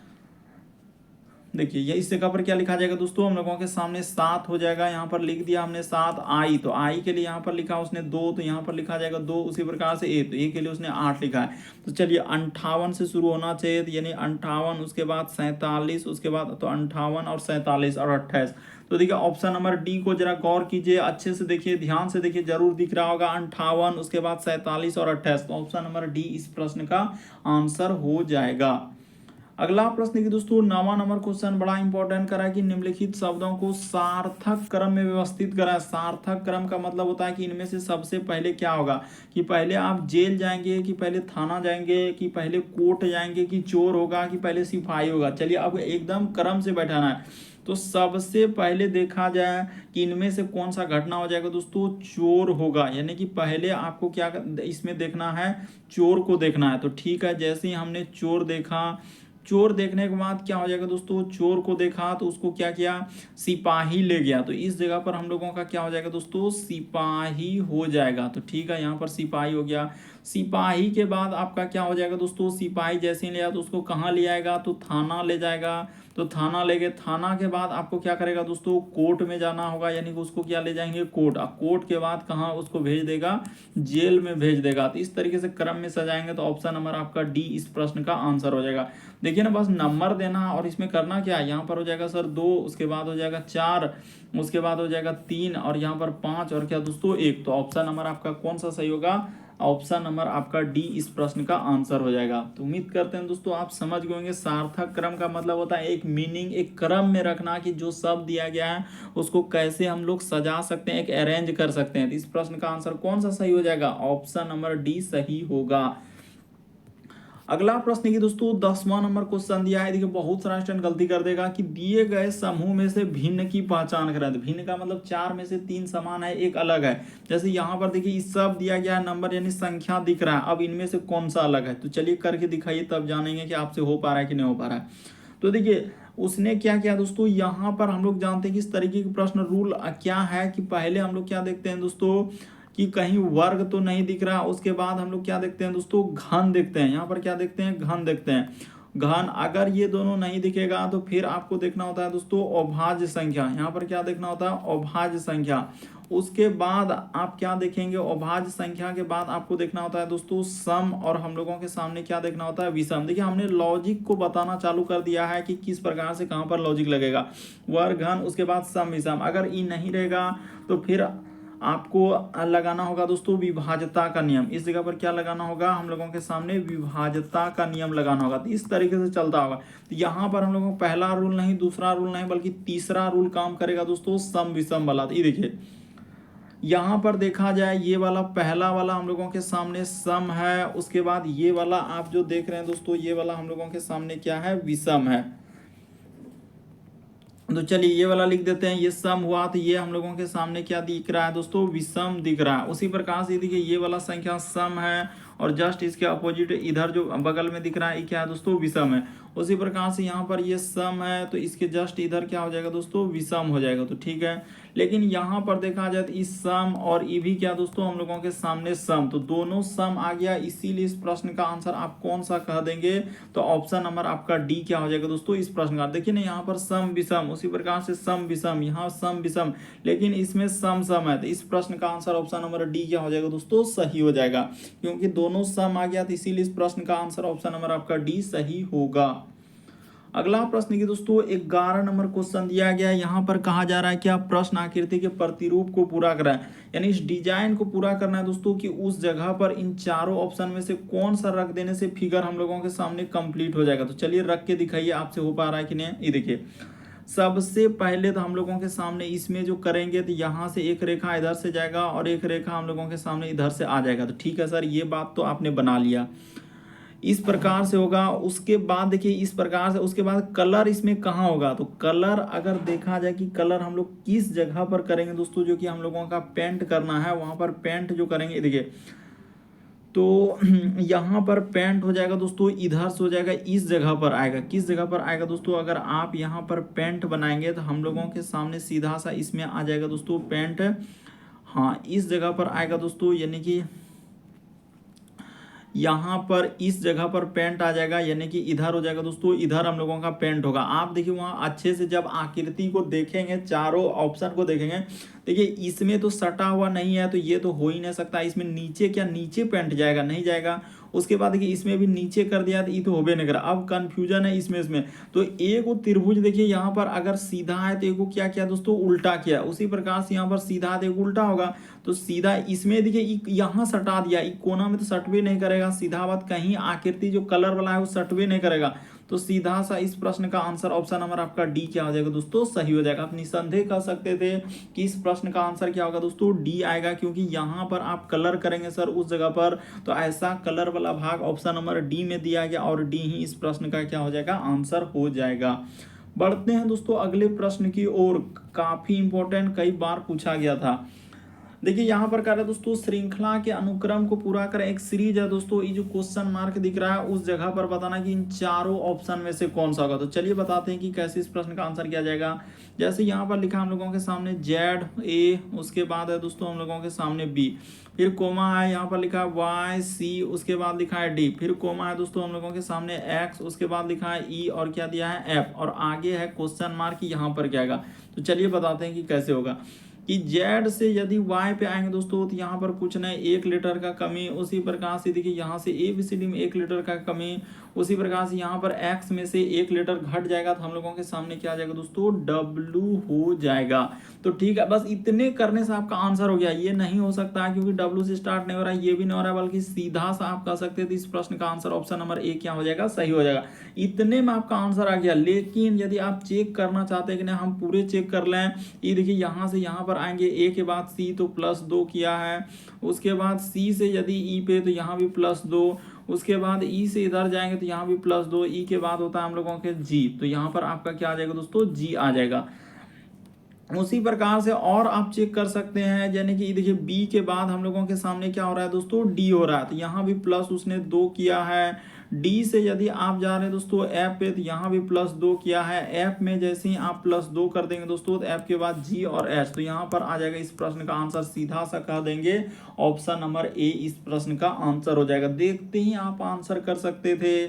देखिए ये इस जगह पर क्या लिखा जाएगा दोस्तों, हम लोगों के सामने 7 हो जाएगा। यहाँ पर लिख दिया हमने 7। आई, तो आई के लिए यहाँ पर लिखा उसने 2, तो यहाँ पर लिखा जाएगा 2। उसी प्रकार से ए, तो ए के लिए उसने 8 लिखा है। तो चलिए 58 से शुरू होना चाहिए, यानी 58, उसके बाद 47, उसके बाद तो 58 और 47 और 28। तो देखिए ऑप्शन नंबर डी को जरा गौर कीजिए, अच्छे से देखिए, ध्यान से देखिए, जरूर दिख रहा होगा 58, उसके बाद 47 और 28। तो ऑप्शन नंबर डी इस प्रश्न का आंसर हो जाएगा। अगला प्रश्न की दोस्तों 9वां नंबर क्वेश्चन बड़ा इंपॉर्टेंट करा है कि निम्नलिखित शब्दों को सार्थक क्रम में व्यवस्थित करा है। सार्थक क्रम का मतलब होता है कि इनमें से सबसे पहले क्या होगा, कि पहले आप जेल जाएंगे, कि पहले थाना जाएंगे, कि पहले कोर्ट जाएंगे, कि चोर होगा, कि पहले सिपाही होगा। चलिए अब एकदम क्रम से बैठाना है। तो सबसे पहले देखा जाए कि इनमें से कौन सा घटना हो जाएगा दोस्तों, चोर होगा। यानी कि पहले आपको क्या इसमें देखना है, चोर को देखना है। तो ठीक है, जैसे ही हमने चोर देखा, चोर देखने के बाद क्या हो जाएगा दोस्तों, चोर को देखा तो उसको क्या किया, सिपाही ले गया। तो इस जगह पर हम लोगों का क्या हो जाएगा दोस्तों, सिपाही हो जाएगा। तो ठीक है, यहाँ पर सिपाही हो गया। सिपाही के बाद आपका क्या हो जाएगा दोस्तों, सिपाही जैसे ही ले आया तो उसको कहाँ ले आएगा, तो थाना ले जाएगा। तो थाना ले गए, थाना के बाद आपको क्या करेगा दोस्तों, कोर्ट में जाना होगा, यानी कि उसको क्या ले जाएंगे, कोर्ट। कोर्ट के बाद कहाँ उसको भेज देगा, जेल में भेज देगा। तो इस तरीके से क्रम में सजाएंगे तो ऑप्शन नंबर आपका डी इस प्रश्न का आंसर हो जाएगा। देखिए ना, बस नंबर देना और इसमें करना क्या है, यहाँ पर हो जाएगा सर 2, उसके बाद हो जाएगा 4, उसके बाद हो जाएगा 3 और यहाँ पर 5 और क्या दोस्तों 1। तो ऑप्शन नंबर आपका कौन सा सही होगा, ऑप्शन नंबर आपका डी इस प्रश्न का आंसर हो जाएगा। तो उम्मीद करते हैं दोस्तों आप समझ गए होंगे। सार्थक क्रम का मतलब होता है एक मीनिंग, एक क्रम में रखना कि जो शब्द दिया गया है उसको कैसे हम लोग सजा सकते हैं, एक अरेंज कर सकते हैं। तो इस प्रश्न का आंसर कौन सा सही हो जाएगा, ऑप्शन नंबर डी सही होगा। अगला प्रश्न की दोस्तों 10वां नंबर क्वेश्चन दिया है। देखिए बहुत सारा स्टूडेंट गलती कर देगा कि दिए गए समूह में से भिन्न की पहचान करें। तो भिन्न का मतलब 4 में से 3 समान है, एक अलग है। जैसे यहाँ पर देखिए इस सब दिया गया है, नंबर यानी संख्या दिख रहा है। अब इनमें से कौन सा अलग है, तो चलिए करके दिखाइए, तब जानेंगे कि आपसे हो पा रहा है कि नहीं हो पा रहा है। तो देखिए उसने क्या किया दोस्तों, यहाँ पर हम लोग जानते हैं कि इस तरीके के प्रश्न रूल क्या है कि पहले हम लोग क्या देखते हैं दोस्तों, कि कहीं वर्ग तो नहीं दिख रहा। उसके बाद हम लोग क्या देखते हैं दोस्तों, घन देखते हैं। यहाँ पर क्या देखते हैं, घन देखते हैं। घन। अगर ये दोनों नहीं दिखेगा तो फिर आपको देखना होता है दोस्तों अभाज्य संख्या। यहाँ पर क्या देखना होता है, अभाज्य संख्या। उसके बाद आप क्या देखेंगे, अभाज्य संख्या के बाद आपको देखना होता है दोस्तों सम, और हम लोगों के सामने क्या देखना होता है, विषम। देखिए हमने लॉजिक को बताना चालू कर दिया है कि किस प्रकार से कहाँ पर लॉजिक लगेगा, वर्ग, घन, उसके बाद सम, विषम। अगर ई नहीं रहेगा तो फिर आपको लगाना होगा दोस्तों विभाज्यता का नियम। इस जगह पर क्या लगाना होगा, हम लोगों के सामने विभाज्यता का नियम लगाना होगा। तो इस तरीके से चलता होगा। तो यहाँ पर हम लोगों को पहला रूल नहीं, दूसरा रूल नहीं, बल्कि तीसरा रूल काम करेगा दोस्तों, सम विषम वाला। तो ये देखिए यहाँ पर देखा जाए ये वाला पहला वाला हम लोगों के सामने सम है, उसके बाद ये वाला आप जो देख रहे हैं दोस्तों ये वाला हम लोगों के सामने क्या है, विषम है। तो चलिए ये वाला लिख देते हैं, ये सम हुआ तो ये हम लोगों के सामने क्या दिख रहा है दोस्तों, विषम दिख रहा है। उसी प्रकार से देखिए ये वाला संख्या सम है और जस्ट इसके अपोजिट इधर जो बगल में दिख रहा है ये क्या है दोस्तों, विषम है। उसी प्रकार से यहाँ पर ये सम है तो इसके जस्ट इधर क्या हो जाएगा दोस्तों, विषम हो जाएगा। तो ठीक है, लेकिन यहाँ पर देखा जाए तो इस सम और ये भी क्या दोस्तों हम लोगों के सामने सम, तो दोनों सम आ गया। इसीलिए इस प्रश्न का आंसर आप कौन सा कह देंगे, तो ऑप्शन नंबर आपका डी क्या हो जाएगा दोस्तों इस प्रश्न का। देखिए ना यहाँ पर सम विषम, उसी प्रकार से सम विषम, यहाँ सम विषम, लेकिन इसमें सम सम है। तो इस प्रश्न का आंसर ऑप्शन नंबर डी क्या हो जाएगा दोस्तों, सही हो जाएगा, क्योंकि दोनों सम आ गया। तो इसीलिए इस प्रश्न का आंसर ऑप्शन नंबर आपका डी सही होगा। अगला प्रश्न की दोस्तों 11 नंबर क्वेश्चन दिया गया है। यहाँ पर कहा जा रहा है कि आप प्रश्न आकृति के प्रतिरूप को पूरा कराएं, यानी इस डिजाइन को पूरा करना है दोस्तों कि उस जगह पर इन चारों ऑप्शन में से कौन सा रख देने से फिगर हम लोगों के सामने कंप्लीट हो जाएगा। तो चलिए रख के दिखाइए आपसे हो पा रहा है कि नहीं। ये देखिए सबसे पहले तो हम लोगों के सामने इसमें जो करेंगे तो यहाँ से एक रेखा इधर से जाएगा और एक रेखा हम लोगों के सामने इधर से आ जाएगा। तो ठीक है सर, ये बात तो आपने बना लिया, इस प्रकार से होगा। उसके बाद देखिए इस प्रकार से, उसके बाद कलर इसमें कहाँ होगा, तो कलर अगर देखा जाए कि कलर हम लोग किस जगह पर करेंगे दोस्तों, जो कि हम लोगों का पेंट करना है, वहां पर पेंट जो करेंगे देखिए तो यहाँ पर पेंट हो जाएगा दोस्तों, इधर से हो जाएगा, इस जगह पर आएगा। किस जगह पर आएगा दोस्तों, अगर आप यहाँ पर पेंट बनाएंगे तो हम लोगों के सामने सीधा सा इसमें आ जाएगा दोस्तों पेंट। हाँ इस जगह पर आएगा दोस्तों, यानी कि यहाँ पर इस जगह पर पेंट आ जाएगा, यानी कि इधर हो जाएगा दोस्तों, इधर हम लोगों का पेंट होगा। आप देखिए वहाँ अच्छे से जब आकृति को देखेंगे, चारों ऑप्शन को देखेंगे, देखिए इसमें तो सटा हुआ नहीं है तो ये तो हो ही नहीं सकता। इसमें नीचे क्या, नीचे पेंट जाएगा, नहीं जाएगा। उसके बाद देखिए इसमें भी नीचे कर दिया तो ये तो होबे नहीं करा। अब कंफ्यूजन है इसमें तो एक वो त्रिभुज देखिए यहाँ पर अगर सीधा है तो एक को क्या किया दोस्तों, उल्टा किया। उसी प्रकार से यहाँ पर सीधा है तो एक उल्टा होगा, तो सीधा इसमें देखिए यहाँ सटा दिया, कोना में तो सटवे नहीं करेगा, सीधा बात। कहीं आकृति जो कलर वाला है वो सटवे नहीं करेगा, तो सीधा सा इस प्रश्न का आंसर ऑप्शन नंबर आपका डी क्या हो जाएगा दोस्तों, सही हो जाएगा। आप निसंदेह कह सकते थे कि इस प्रश्न का आंसर क्या होगा दोस्तों, डी आएगा, क्योंकि यहाँ पर आप कलर करेंगे सर उस जगह पर, तो ऐसा कलर वाला भाग ऑप्शन नंबर डी में दिया गया और डी ही इस प्रश्न का क्या हो जाएगा, आंसर हो जाएगा। बढ़ते हैं दोस्तों अगले प्रश्न की ओर। काफी इंपॉर्टेंट, कई बार पूछा गया था। देखिए यहाँ पर कह रहे हैं दोस्तों श्रृंखला के अनुक्रम को पूरा करें। एक सीरीज है दोस्तों, ये जो क्वेश्चन मार्क दिख रहा है उस जगह पर बताना कि इन चारों ऑप्शन में से कौन सा होगा। तो चलिए बताते हैं कि कैसे इस प्रश्न का आंसर किया जाएगा। जैसे यहाँ पर लिखा हम लोगों के सामने जेड ए, उसके बाद है दोस्तों हम लोगों के सामने बी, फिर कोमा है, यहाँ पर लिखा है वाई सी, उसके बाद लिखा है डी, फिर कोमा है दोस्तों हम लोगों के सामने एक्स, उसके बाद लिखा है ई और क्या दिया है एफ, और आगे है क्वेश्चन मार्क यहाँ पर क्या आएगा। तो चलिए बताते हैं कि कैसे होगा। कि जेड से यदि वाई पे आएंगे दोस्तों तो यहाँ पर कुछ नहीं, 1 लीटर का कमी। उसी प्रकार से देखिए यहाँ से ABCD में 1 लीटर का कमी। उसी प्रकार से यहाँ पर एक्स में से 1 लीटर घट जाएगा तो हम लोगों के सामने क्या आ जाएगा दोस्तों, W हो जाएगा। तो ठीक है, बस इतने करने से आपका आंसर हो गया। ये नहीं हो सकता है क्योंकि W से स्टार्ट नहीं हो रहा है, ये भी नहीं हो रहा है, बल्कि सीधा सा आप कह सकते थे इस प्रश्न का आंसर ऑप्शन नंबर ए क्या हो जाएगा, सही हो जाएगा। इतने में आपका आंसर आ गया। लेकिन यदि आप चेक करना चाहते हैं कि नहीं हम पूरे चेक कर लें, ये देखिए यहाँ से यहाँ पर आएंगे ए के बाद सी तो +2 किया है, उसके बाद सी से यदि ई पे तो यहाँ भी +2, उसके बाद ई से इधर जाएंगे तो यहाँ भी +2, ई के बाद होता है हम लोगों के जी, तो यहाँ पर आपका क्या आ जाएगा दोस्तों, जी आ जाएगा। उसी प्रकार से और आप चेक कर सकते हैं, यानी कि देखिए बी के बाद हम लोगों के सामने क्या हो रहा है दोस्तों, डी हो रहा है, तो यहाँ भी प्लस उसने 2 किया है। डी से यदि आप जा रहे हैं दोस्तों एफ पे तो यहाँ भी +2 किया है। एफ में जैसे ही आप +2 कर देंगे दोस्तों तो एफ के बाद जी और एच, तो यहाँ पर आ जाएगा इस प्रश्न का आंसर, सीधा सा कह देंगे ऑप्शन नंबर ए इस प्रश्न का आंसर हो जाएगा। देखते ही आप आंसर कर सकते थे।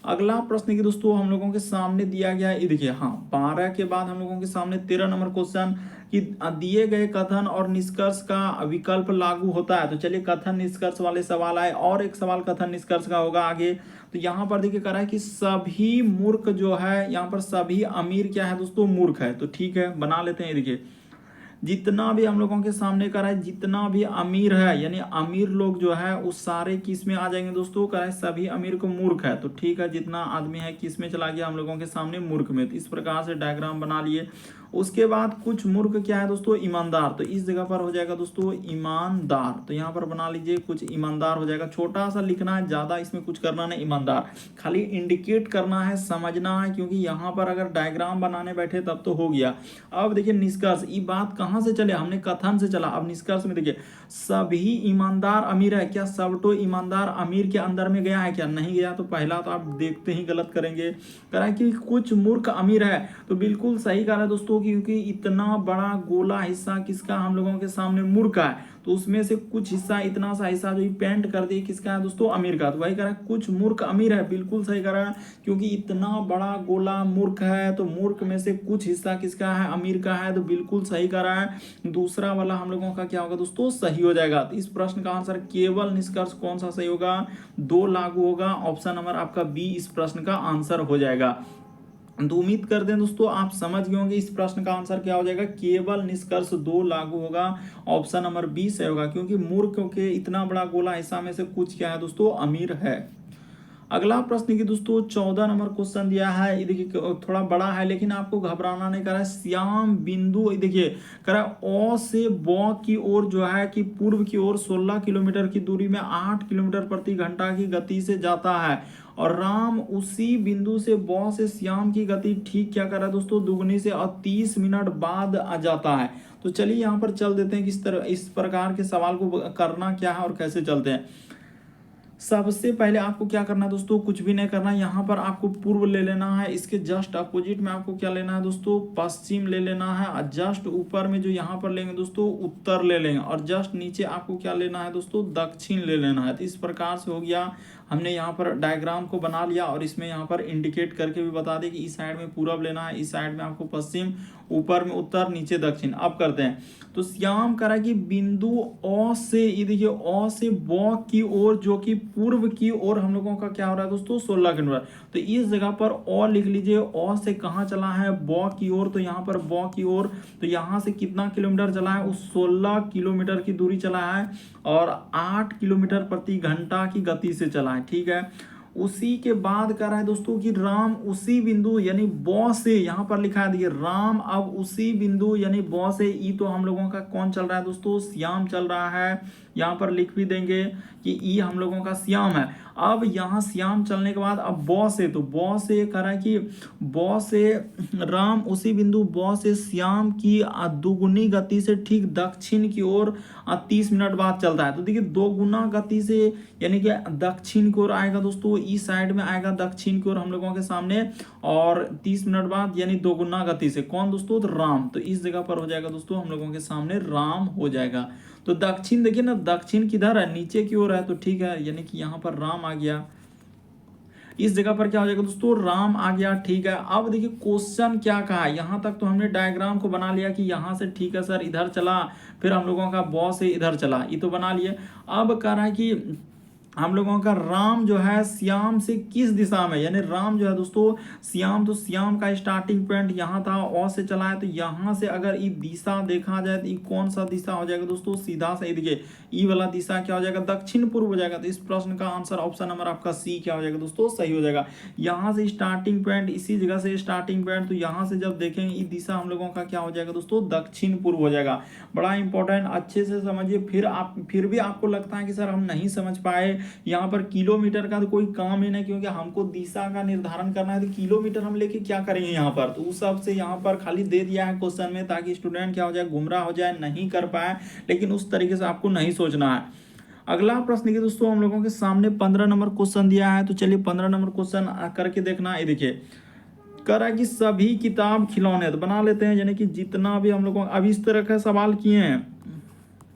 अगला प्रश्न की दोस्तों हम लोगों के सामने दिया गया है, ये देखिए, हाँ 12 के बाद हम लोगों के सामने 13 नंबर क्वेश्चन कि दिए गए कथन और निष्कर्ष का विकल्प लागू होता है। तो चलिए कथन निष्कर्ष वाले सवाल आए, और एक सवाल कथन निष्कर्ष का होगा आगे। तो यहाँ पर देखिए कह रहा है कि सभी मूर्ख जो है, यहाँ पर सभी अमीर क्या है दोस्तों, मूर्ख है। तो ठीक है, बना लेते हैं। देखिए जितना भी हम लोगों के सामने करा है, जितना भी अमीर है यानी अमीर लोग जो है उस सारे किस में आ जाएंगे दोस्तों, करा है सभी अमीर को मूर्ख है। तो ठीक है, जितना आदमी है किस में चला गया हम लोगों के सामने, मूर्ख में। तो इस प्रकार से डायग्राम बना लिए। उसके बाद कुछ मूर्ख क्या है दोस्तों, ईमानदार। तो इस जगह पर हो जाएगा दोस्तों ईमानदार। तो यहाँ पर बना लीजिए कुछ ईमानदार हो जाएगा, छोटा सा लिखना है, ज्यादा इसमें कुछ करना नहीं, ईमानदार खाली इंडिकेट करना है, समझना है, क्योंकि यहाँ पर अगर डायग्राम बनाने बैठे तब तो हो गया। अब देखिए निष्कर्ष, ये बात कहाँ से चले, हमने कथन से चला। अब निष्कर्ष में देखिए सभी ईमानदार अमीर है, क्या सबटो ईमानदार अमीर के अंदर में गया है क्या, नहीं गया। तो पहला तो आप देखते ही गलत करेंगे। कह रहा है कि कुछ मूर्ख अमीर है, तो बिल्कुल सही कह रहा है दोस्तों, क्योंकि इतना बड़ा गोला हिस्सा किसका हम लोगों के सामने मूर्ख का है, तो उसमें से कुछ हिस्सा, इतना सा हिस्सा जो पेंट कर दिए किसका है दोस्तों, अमीर का। तो वही कह रहा है कुछ मूर्ख अमीर है, बिल्कुल सही कह रहा है, क्योंकि इतना बड़ा गोला मूर्ख है, तो मूर्ख में से कुछ हिस्सा किसका है, अमीर का है। तो बिल्कुल सही कह रहा है। दूसरा वाला हम लोगों का क्या होगा दोस्तों, सही हो जाएगा। तो इस प्रश्न का आंसर केवल निष्कर्ष कौन सा सही होगा, 2 लागू होगा। ऑप्शन नंबर आपका बी इस प्रश्न का आंसर हो जाएगा। तो उम्मीद करते हैं दोस्तों आप समझ गए होंगे इस प्रश्न का आंसर क्या हो जाएगा, केवल निष्कर्ष 2 लागू होगा। ऑप्शन नंबर बी सही होगा, क्योंकि मूर्ख के इतना बड़ा गोला हिस्सा में से कुछ क्या है दोस्तों, अमीर है। अगला प्रश्न की दोस्तों 14 नंबर क्वेश्चन दिया है। ये देखिए थोड़ा बड़ा है, लेकिन आपको घबराना नहीं, करा है श्याम बिंदु, देखिए करा ओ से ब की ओर जो है कि पूर्व की ओर 16 किलोमीटर की दूरी में 8 किलोमीटर प्रति घंटा की गति से जाता है, और राम उसी बिंदु से ब से श्याम की गति ठीक क्या कर रहा है दोस्तों, दुगनी से, और 30 मिनट बाद आ जाता है। तो चलिए यहाँ पर चल देते हैं कि इस प्रकार के सवाल को करना क्या है और कैसे चलते हैं। सबसे पहले आपको क्या करना है दोस्तों, कुछ भी नहीं करना है। यहाँ पर आपको पूर्व ले लेना है, इसके जस्ट अपोजिट में आपको क्या लेना है दोस्तों, पश्चिम ले लेना है, और जस्ट ऊपर में जो यहाँ पर लेंगे दोस्तों उत्तर ले लेंगे, और जस्ट नीचे आपको क्या लेना है दोस्तों, दक्षिण ले लेना है। तो इस प्रकार से हो गया, हमने यहाँ पर डायग्राम को बना लिया, और इसमें यहाँ पर इंडिकेट करके भी बता दें कि इस साइड में पूरब लेना है, इस साइड में आपको पश्चिम, ऊपर में उत्तर, नीचे दक्षिण। अब करते हैं। तो श्याम करा कि बिंदु ओ से, ये देखिए ओ से ब की ओर जो कि पूर्व की ओर हम लोगों का क्या हो रहा है दोस्तों, 16 किलोमीटर। तो इस जगह पर ओ लिख लीजिए, ओ से कहाँ चला है, ब की ओर। तो यहाँ पर ब की ओर, तो यहाँ से कितना किलोमीटर चला है, उस 16 किलोमीटर की दूरी चला है, और 8 किलोमीटर प्रति घंटा की गति से चला है। ठीक है, उसी के बाद कह रहा है दोस्तों कि राम उसी बिंदु यानी ब से, यहाँ पर लिखा है देखिए राम अब उसी बिंदु यानी ब से, ई तो हम लोगों का कौन चल रहा है दोस्तों, श्याम चल रहा है। यहाँ पर लिख भी देंगे कि ई हम लोगों का श्याम है। अब यहाँ श्याम चलने के बाद अब ब से, तो ब से कह रहा है कि ब से राम उसी बिंदु ब से श्याम की दुगुनी गति से ठीक दक्षिण की ओर 30 मिनट बाद चलता है। तो देखिए 2 गुना गति से यानी कि दक्षिण की ओर आएगा दोस्तों, इस साइड में आएगा दक्षिण की ओर हम लोगों के सामने, और 30 मिनट बाद यानी 2 गुना गति से कौन दोस्तों, तो राम। तो इस जगह पर हो जाएगा दोस्तों हम लोगों के सामने राम हो जाएगा। तो दक्षिण देखिए ना, दक्षिण किधर है, नीचे की ओर है, तो ठीक है, यानी कि यहाँ पर राम आ गया। इस जगह पर क्या हो जाएगा दोस्तों, राम आ गया। ठीक है, अब देखिए क्वेश्चन क्या कहा है, यहाँ तक तो हमने डायग्राम को बना लिया कि यहाँ से ठीक है सर इधर चला, फिर हम लोगों का ब से इधर चला, ये तो बना लिए। अब कह रहा है कि हम लोगों का राम जो है श्याम से किस दिशा में, यानी राम जो है दोस्तों श्याम, तो श्याम का स्टार्टिंग पॉइंट यहाँ था, ओ से चला है, तो यहाँ से अगर ये दिशा देखा जाए तो ये कौन सा दिशा हो जाएगा दोस्तों, सीधा सा देखिए ई वाला दिशा क्या हो जाएगा, दक्षिण पूर्व हो जाएगा। तो इस प्रश्न का आंसर ऑप्शन नंबर आपका सी क्या हो जाएगा दोस्तों, सही हो जाएगा। यहाँ से स्टार्टिंग पॉइंट, इसी जगह से स्टार्टिंग पॉइंट, तो यहाँ से जब देखेंगे ये दिशा हम लोगों का क्या हो जाएगा दोस्तों, दक्षिण पूर्व हो जाएगा। बड़ा इंपॉर्टेंट, अच्छे से समझिए। फिर भी आपको लगता है कि सर हम नहीं समझ पाए, यहाँ पर किलोमीटर का तो कोई काम ही नहीं, क्योंकि हमको दिशा का निर्धारण करना है, तो किलोमीटर हम लेके क्या करेंगे यहाँ पर, तो उस सब से यहाँ पर खाली दे दिया है क्वेश्चन में, ताकि स्टूडेंट क्या हो जाए, गुमराह हो जाए, नहीं कर पाए। लेकिन उस तरीके से आपको नहीं सोचना है। अगला प्रश्न के दोस्तों हम लोगों के सामने 15 नंबर क्वेश्चन दिया है। तो चलिए 15 नंबर क्वेश्चन करके देखना। ये देखिए करा कि सभी किताब खिलौने, तो बना लेते हैं, यानी कि जितना भी हम लोगों अब इस तरह का सवाल किए हैं,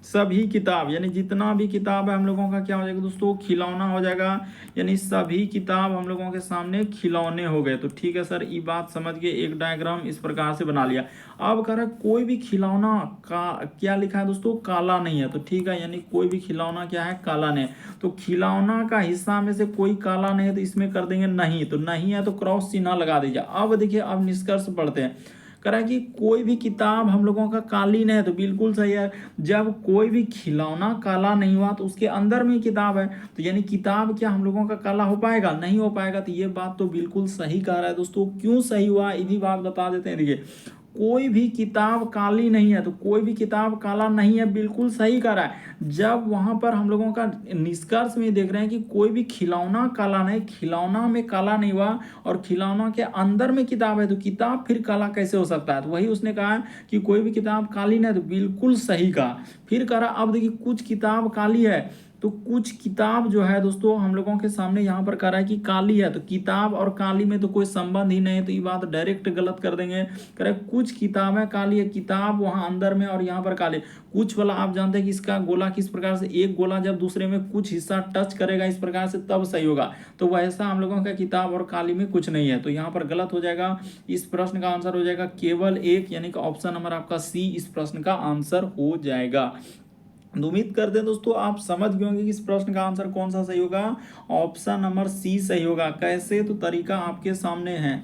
सभी किताब यानी जितना भी किताब है हम लोगों का क्या हो जाएगा दोस्तों, खिलौना हो जाएगा। यानी सभी किताब हम लोगों के सामने खिलौने हो गए। तो ठीक है सर, ये बात समझ के एक डायग्राम इस प्रकार से बना लिया। अब कह रहा है कोई भी खिलौना का क्या लिखा है दोस्तों, काला नहीं है। तो ठीक है, यानी कोई भी खिलौना क्या है, काला नहीं है। तो खिलौना का हिस्सा में से कोई काला नहीं है, तो इसमें कर देंगे नहीं। तो नहीं है तो क्रॉस चिन्ह लगा दीजिए। अब देखिए, अब निष्कर्ष पढ़ते हैं। कह रहा है कि कोई भी किताब हम लोगों का काली नहीं है। तो बिल्कुल सही है, जब कोई भी खिलौना काला नहीं हुआ तो उसके अंदर में किताब है। तो यानी किताब क्या हम लोगों का काला हो पाएगा, नहीं हो पाएगा। तो ये बात तो बिल्कुल सही कह रहा है दोस्तों। क्यों सही हुआ ये भी बात बता देते हैं। देखिए, कोई भी किताब काली नहीं है, तो कोई भी किताब काला नहीं है, बिल्कुल सही कह रहा है। जब वहां पर हम लोगों का निष्कर्ष में देख रहे हैं कि कोई भी खिलौना काला नहीं, खिलौना में काला नहीं हुआ और खिलौना के अंदर में किताब है, तो किताब फिर काला कैसे हो सकता है। तो वही उसने कहा कि कोई भी किताब काली नहीं, तो बिल्कुल सही कहा। फिर कह रहा अब देखिए, कुछ किताब काली है, तो कुछ किताब जो है दोस्तों हम लोगों के सामने यहाँ पर कह रहा है कि काली है। तो किताब और काली में तो कोई संबंध ही नहीं है, तो ये बात डायरेक्ट गलत कर देंगे। कह रहे कुछ किताबें काली है, किताब वहां अंदर में और यहाँ पर काली। कुछ वाला आप जानते हैं कि इसका गोला किस प्रकार से, एक गोला जब दूसरे में कुछ हिस्सा टच करेगा इस प्रकार से तब सही होगा। तो वैसा हम लोगों का किताब और काली में कुछ नहीं है, तो यहाँ पर गलत हो जाएगा। इस प्रश्न का आंसर हो जाएगा केवल एक, यानी कि ऑप्शन नंबर आपका सी इस प्रश्न का आंसर हो जाएगा। तो उम्मीद करते हैं दोस्तों आप समझ गए होंगे कि इस प्रश्न का आंसर कौन सा सही होगा, ऑप्शन नंबर सी सही होगा। कैसे, तो तरीका आपके सामने है।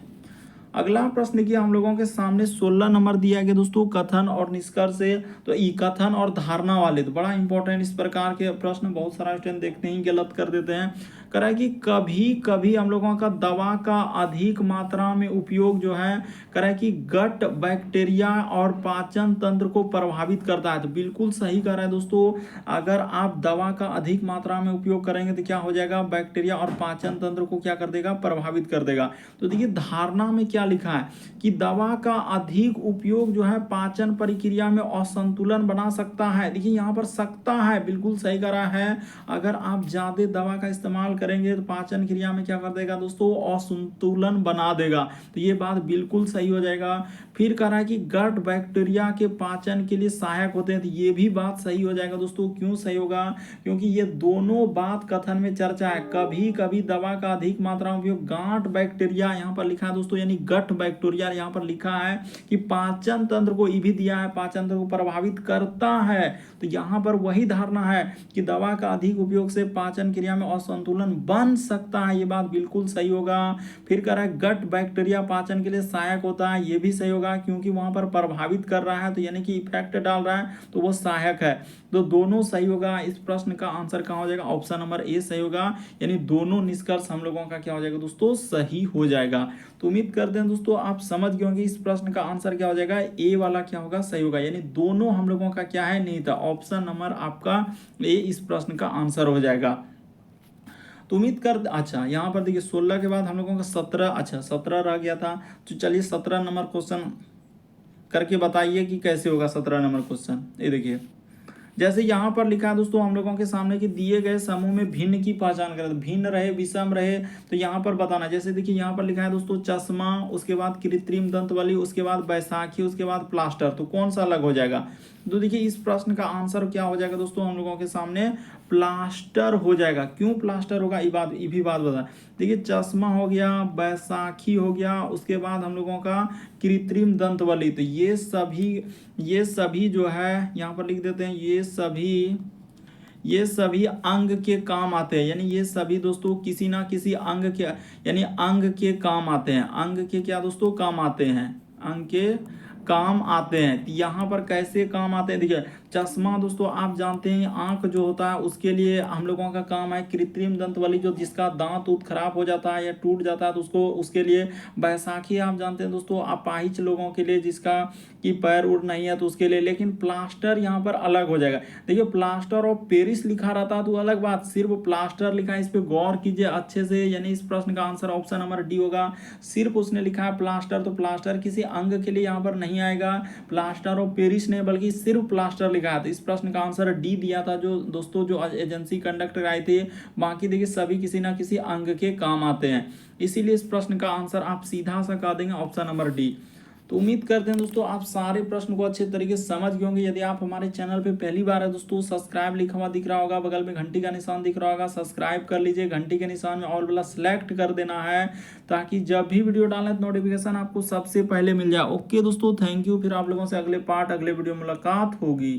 अगला प्रश्न देखिए, हम लोगों के सामने 16 नंबर दिया गया दोस्तों, कथन और निष्कर्ष से। तो ई कथन और धारणा वाले, तो बड़ा इंपॉर्टेंट इस प्रकार के प्रश्न बहुत सारा स्टूडेंट देखते ही गलत कर देते हैं। कह रहा है कि कभी कभी हम लोगों का दवा का अधिक मात्रा में उपयोग जो है, कह रहा है कि गट बैक्टीरिया और पाचन तंत्र को प्रभावित करता है। तो बिल्कुल सही कह रहा है दोस्तों। अगर आप दवा का अधिक मात्रा में उपयोग करेंगे तो क्या हो जाएगा, बैक्टीरिया और पाचन तंत्र को क्या कर देगा, प्रभावित कर देगा। तो देखिए, धारणा में क्या लिखा है कि दवा का अधिक उपयोग जो है पाचन प्रक्रिया में असंतुलन बना सकता है। देखिए यहाँ पर सकता है, बिल्कुल सही कह रहा है। अगर आप ज्यादा दवा का इस्तेमाल करेंगे तो पाचन क्रिया में क्या कर देगा दोस्तों, असंतुलन बना देगा। तो ये बात बिल्कुल सही हो जाएगा। फिर कह रहा है कि गट बैक्टीरिया के पाचन के लिए सहायक होते हैं, तो ये भी बात सही हो जाएगा दोस्तों। क्यों सही होगा, क्योंकि ये दोनों बात कथन में चर्चा है। कभी कभी दवा का अधिक मात्रा में उपयोग गांठ बैक्टीरिया यहाँ पर लिखा है दोस्तों, यानी गट बैक्टीरिया यहाँ पर लिखा है कि पाचन तंत्र को ये भी दिया है, पाचन तंत्र को प्रभावित करता है। तो यहाँ पर वही धारणा है कि दवा का अधिक उपयोग से पाचन क्रिया में असंतुलन बन सकता है, ये बात बिल्कुल सही होगा। फिर कह रहा है गट बैक्टीरिया पाचन के लिए सहायक होता है, ये भी सही होगा, क्योंकि वहां पर प्रभावित कर रहा है, तो यानी कि इफेक्ट डाल रहा है, तो वो सहायक है। तो दोनों सही होगा। इस प्रश्न का आंसर कहाँ हो जाएगा, ऑप्शन नंबर ए सही होगा। यानी दोनों निष्कर्ष हम लोगों का क्या हो जाएगा दोस्तों, सही हो जाएगा। तो उम्मीद करते हैं दोस्तों आप समझ गए होंगे इस प्रश्न का आंसर क्या हो जाएगा, ए वाला क्या होगा, सही होगा। यानी दोनों हम लोगों का क्या है, नहीं था। ऑप्शन नंबर आपका ए इस प्रश्न का आंसर हो जाएगा। तो उम्मीद कर, अच्छा यहाँ पर देखिए 16 के बाद हम लोगों का 17, अच्छा 17 रह गया था। तो चलिए 17 नंबर क्वेश्चन करके बताइए कि कैसे होगा 17 नंबर क्वेश्चन। ये देखिए, जैसे यहाँ पर लिखा है दोस्तों हम लोगों के सामने कि दिए गए समूह में भिन्न की पहचान करें। तो भिन्न रहे, विषम रहे, तो यहाँ पर बताना। जैसे देखिए यहाँ पर लिखा है दोस्तों चश्मा, उसके बाद कृत्रिम दंत वाली, उसके बाद बैसाखी, उसके बाद प्लास्टर। तो कौन सा अलग हो जाएगा। तो देखिए इस प्रश्न का आंसर क्या हो जाएगा दोस्तों, हम लोगों के सामने प्लास्टर हो जाएगा। क्यों प्लास्टर होगा, ये भी बात बता। देखिए चश्मा हो गया, बैसाखी हो गया, उसके बाद हम लोगों का कृत्रिम दंत वाली। तो ये सभी जो है यहाँ पर लिख देते हैं, ये सभी अंग के काम आते हैं। यानी ये सभी दोस्तों किसी ना किसी अंग के, यानी अंग के काम आते हैं। अंग के क्या दोस्तों, काम आते हैं, अंग के काम आते हैं। यहाँ पर कैसे काम आते हैं, देखिए चश्मा दोस्तों आप जानते हैं आंख जो होता है उसके लिए हम लोगों का काम है। कृत्रिम दंत वाली, जो जिसका दांत उत खराब हो जाता है या टूट जाता है, तो उसके लिए। बैसाखी आप जानते हैं दोस्तों अपाहिज लोगों के लिए, जिसका कि पैर उड़ नहीं है, तो उसके लिए। लेकिन प्लास्टर यहाँ पर अलग हो जाएगा। देखिए प्लास्टर ऑफ पेरिस लिखा रहता है तो अलग बात, सिर्फ प्लास्टर लिखा है, इस पर गौर कीजिए अच्छे से। यानी इस प्रश्न का आंसर ऑप्शन नंबर डी होगा। सिर्फ उसने लिखा है प्लास्टर, तो प्लास्टर किसी अंग के लिए यहाँ पर नहीं आएगा। प्लास्टर ऑफ पेरिस ने बल्कि सिर्फ प्लास्टर लिखा था। इस प्रश्न का आंसर डी दिया था जो दोस्तों जो एजेंसी कंडक्ट कराए थे। बाकी देखिए सभी किसी ना किसी अंग के काम आते हैं, इसीलिए इस प्रश्न का आंसर आप सीधा सा कह देंगे ऑप्शन नंबर डी। तो उम्मीद करते हैं दोस्तों आप सारे प्रश्न को अच्छे तरीके से समझ गए होंगे। यदि आप हमारे चैनल पे पहली बार है दोस्तों, सब्सक्राइब लिखा हुआ दिख रहा होगा, बगल में घंटी का निशान दिख रहा होगा, सब्सक्राइब कर लीजिए। घंटी के निशान में ऑल वाला सेलेक्ट कर देना है ताकि जब भी वीडियो डालें तो नोटिफिकेशन आपको सबसे पहले मिल जाए। ओके दोस्तों, थैंक यू। फिर आप लोगों से अगले वीडियो मुलाकात होगी।